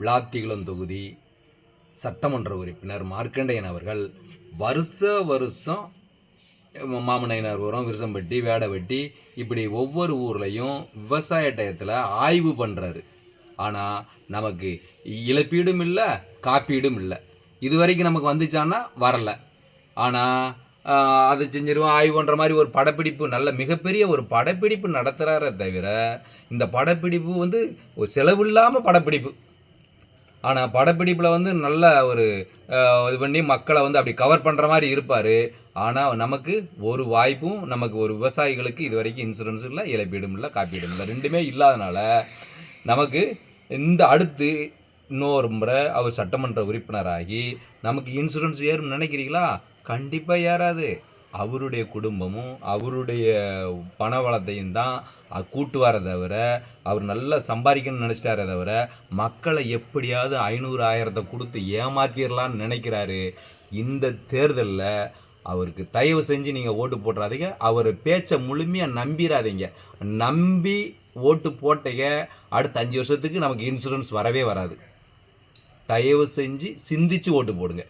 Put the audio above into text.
விளாத்திகுளம் தொகுதி சட்டமன்ற உறுப்பினர் மார்க்கண்டேயன் அவர்கள் வருஷம் மாமனையனார்புரம், விருசம்பட்டி, வேடவெட்டி இப்படி ஒவ்வொரு ஊர்லேயும் விவசாய டயத்தில் ஆய்வு பண்ணுறாரு. ஆனால் நமக்கு இழப்பீடும் இல்லை, காப்பீடும் இல்லை. இது வரைக்கும் நமக்கு வந்துச்சான்னா வரலை. ஆனால் அதை செஞ்சிருவோம் ஆய்வு பண்ணுற மாதிரி ஒரு படப்பிடிப்பு, நல்ல மிகப்பெரிய ஒரு படப்பிடிப்பு நடத்துகிறாரே தவிர, இந்த படப்பிடிப்பு வந்து ஒரு செலவு இல்லாமல் படப்பிடிப்பு. ஆனால் படப்பிடிப்பில் நல்ல ஒரு இது பண்ணி மக்களை அப்படி கவர் பண்ணுற மாதிரி இருப்பார். ஆனால் நமக்கு ஒரு வாய்ப்பும், நமக்கு ஒரு விவசாயிகளுக்கு இது வரைக்கும் இன்சூரன்ஸ் இல்லை, இழப்பீடும் இல்லை, காப்பீடும் இல்லை, ரெண்டுமே இல்லாதனால நமக்கு இந்த அடுத்து இன்னொரு முறை அவர் சட்டமன்ற உறுப்பினராகி நமக்கு இன்சூரன்ஸ் ஏறும்னு நினைக்கிறீங்களா? கண்டிப்பாக ஏறாது. அவருடைய குடும்பமும் அவருடைய பண வளத்தையும் தான் கூட்டுவாரே தவிர, அவர் நல்லா சம்பாதிக்கணும்னு நினச்சிட்டாரே தவிர, மக்களை எப்படியாவது 500,000 கொடுத்து ஏமாத்திடலான்னு நினைக்கிறாரு. இந்த தேர்தலில் அவருக்கு தயவு செஞ்சு நீங்கள் ஓட்டு போட்டுறாதீங்க. அவர் பேச்சை முழுமையாக நம்பிடாதீங்க. நம்பி ஓட்டு போட்டீங்க, அடுத்த 5 வருஷத்துக்கு நமக்கு இன்சூரன்ஸ் வரவே வராது. தயவு செஞ்சு சிந்திச்சு ஓட்டு போடுங்க.